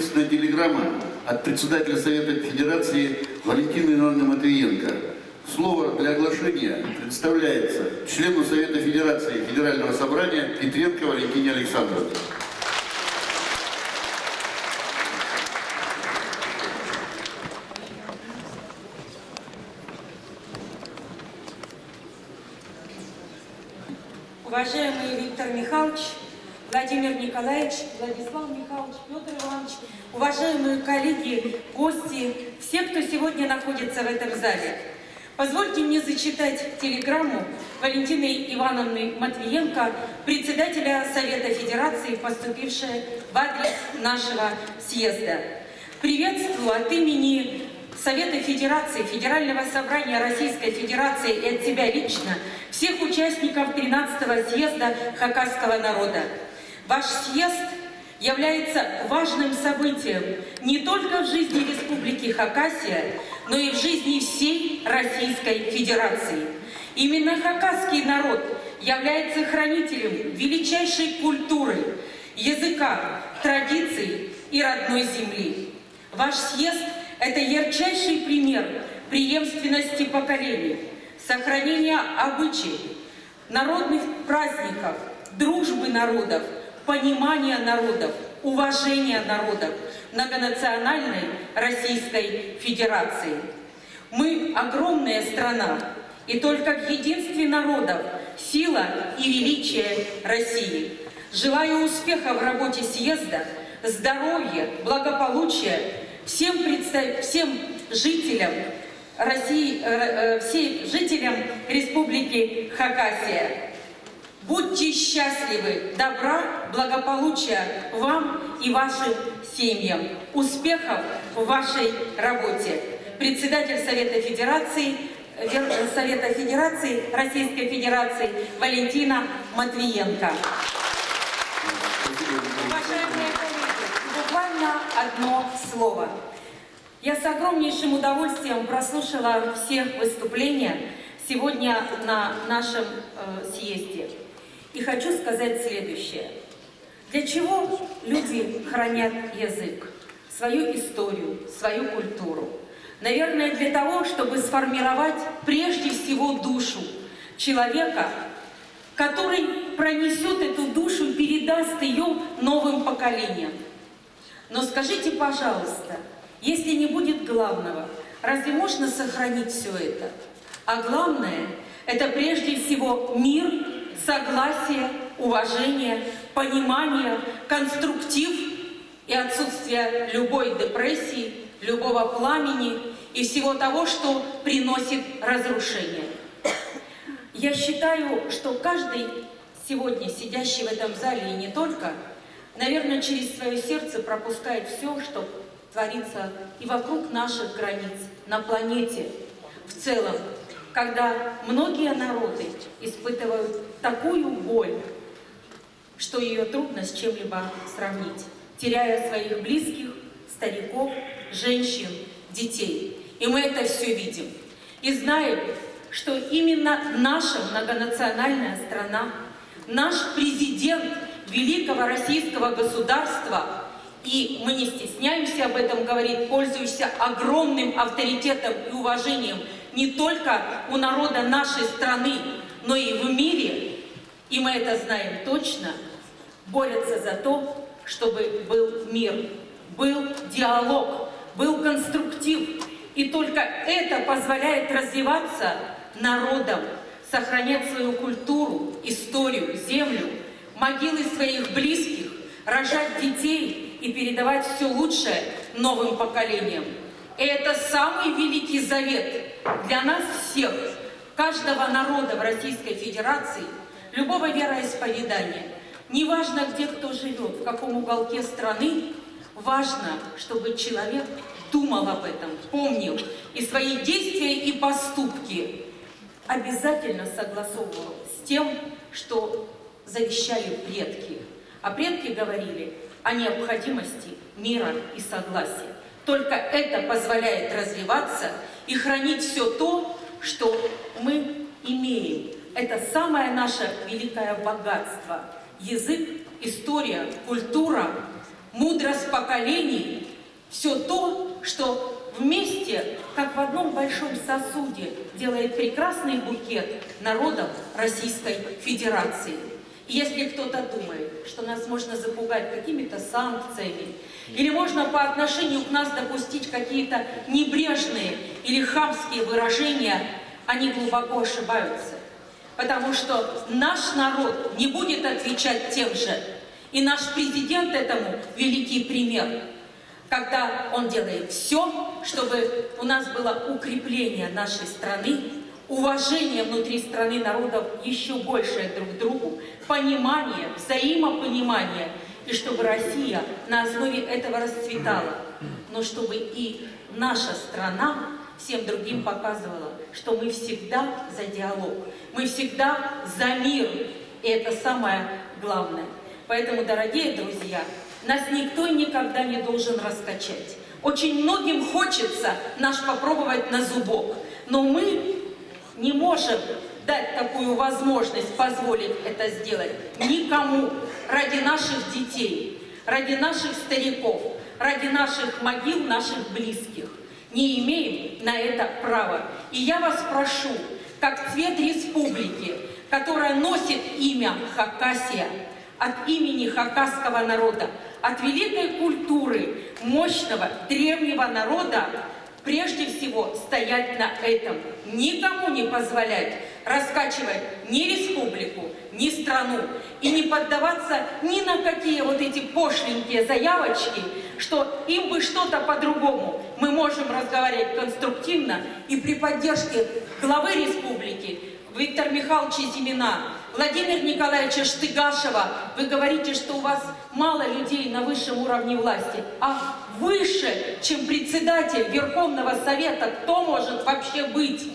выписана телеграмма от председателя Совета Федерации Валентины Ивановны Матвиенко. Слово для оглашения предоставляется члену Совета Федерации Федерального собрания Петренко Валентине Александровне. Уважаемый Виктор Михайлович, Владимир Николаевич, Владислав Михайлович, Петр Иванович, уважаемые коллеги, гости, все, кто сегодня находится в этом зале. Позвольте мне зачитать телеграмму Валентины Ивановны Матвиенко, председателя Совета Федерации, поступившая в адрес нашего съезда. Приветствую от имени Совета Федерации, Федерального собрания Российской Федерации и от себя лично всех участников 13-го съезда хакасского народа. Ваш съезд является важным событием не только в жизни Республики Хакасия, но и в жизни всей Российской Федерации. Именно хакасский народ является хранителем величайшей культуры, языка, традиций и родной земли. Ваш съезд – это ярчайший пример преемственности поколений, сохранения обычаев, народных праздников, дружбы народов, понимания народов, уважения народов многонациональной Российской Федерации. Мы огромная страна, и только в единстве народов сила и величие России. Желаю успеха в работе съезда, здоровья, благополучия всем жителям России, всем жителям Республики Хакасия. Будьте счастливы, добра, благополучия вам и вашим семьям. Успехов в вашей работе. Председатель Совета Федерации Российской Федерации Валентина Матвиенко. Уважаемые коллеги, буквально одно слово. Я с огромнейшим удовольствием прослушала все выступления сегодня на нашем съезде. И хочу сказать следующее. Для чего люди хранят язык, свою историю, свою культуру? Наверное, для того, чтобы сформировать прежде всего душу человека, который пронесет эту душу и передаст ее новым поколениям. Но скажите, пожалуйста, если не будет главного, разве можно сохранить все это? А главное – это прежде всего мир, согласие, уважение, понимание, конструктив и отсутствие любой депрессии, любого пламени и всего того, что приносит разрушение. Я считаю, что каждый сегодня сидящий в этом зале и не только, наверное, через свое сердце пропускает все, что творится и вокруг наших границ, на планете в целом, когда многие народы испытывают такую боль, что ее трудно с чем-либо сравнить, теряя своих близких, стариков, женщин, детей. И мы это все видим. И знаем, что именно наша многонациональная страна, наш президент великого российского государства, и мы не стесняемся об этом говорить, пользующийся огромным авторитетом и уважением не только у народа нашей страны, но и в мире, и мы это знаем точно, борются за то, чтобы был мир, был диалог, был конструктив. И только это позволяет развиваться народам, сохранять свою культуру, историю, землю, могилы своих близких, рожать детей и передавать все лучшее новым поколениям. И это самый великий завет для нас всех, каждого народа в Российской Федерации, любого вероисповедания. Неважно, где кто живет, в каком уголке страны, важно, чтобы человек думал об этом, помнил, и свои действия и поступки обязательно согласовывал с тем, что завещали предки. А предки говорили о необходимости мира и согласия. Только это позволяет развиваться и хранить все то, что мы имеем. Это самое наше великое богатство. Язык, история, культура, мудрость поколений, все то, что вместе, как в одном большом сосуде, делает прекрасный букет народов Российской Федерации. И если кто-то думает, что нас можно запугать какими-то санкциями, или можно по отношению к нас допустить какие-то небрежные или хамские выражения, они глубоко ошибаются. Потому что наш народ не будет отвечать тем же. И наш президент этому великий пример, когда он делает все, чтобы у нас было укрепление нашей страны, уважение внутри страны народов еще большее друг к другу, понимание, взаимопонимание, и чтобы Россия на основе этого расцветала, но чтобы и наша страна всем другим показывала, что мы всегда за диалог, мы всегда за мир, и это самое главное. Поэтому, дорогие друзья, нас никто и никогда не должен раскачать. Очень многим хочется нас попробовать на зубок, но мы не можем дать такую возможность, позволить это сделать никому, ради наших детей, ради наших стариков, ради наших могил, наших близких. Не имеем на это права. И я вас прошу, как цвет республики, которая носит имя Хакасия, от имени хакасского народа, от великой культуры, мощного, древнего народа, прежде всего стоять на этом. Никому не позволять раскачивать ни республику, ни страну. И не поддаваться ни на какие вот эти пошленькие заявочки, что им бы что-то по-другому. Мы можем разговаривать конструктивно и при поддержке главы республики Виктора Михайловича Зимина, Владимира Николаевича Штыгашева. Вы говорите, что у вас мало людей на высшем уровне власти, а выше, чем председатель Верховного Совета, кто может вообще быть?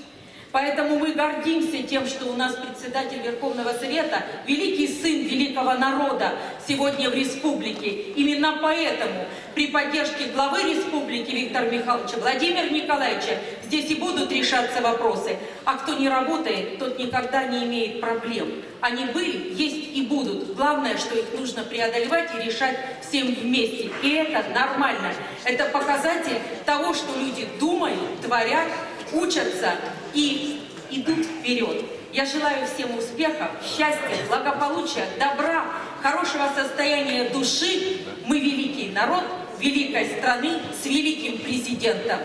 Поэтому мы гордимся тем, что у нас председатель Верховного Совета, великий сын великого народа сегодня в республике. Именно поэтому при поддержке главы республики Виктора Михайловича, Владимира Николаевича здесь и будут решаться вопросы. А кто не работает, тот никогда не имеет проблем. Они были, есть и будут. Главное, что их нужно преодолевать и решать всем вместе. И это нормально. Это показатель того, что люди думают, творят, учатся и идут вперед. Я желаю всем успехов, счастья, благополучия, добра, хорошего состояния души. Мы великий народ, великой страны с великим президентом.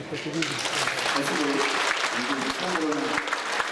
Спасибо, Екатерина Александровна.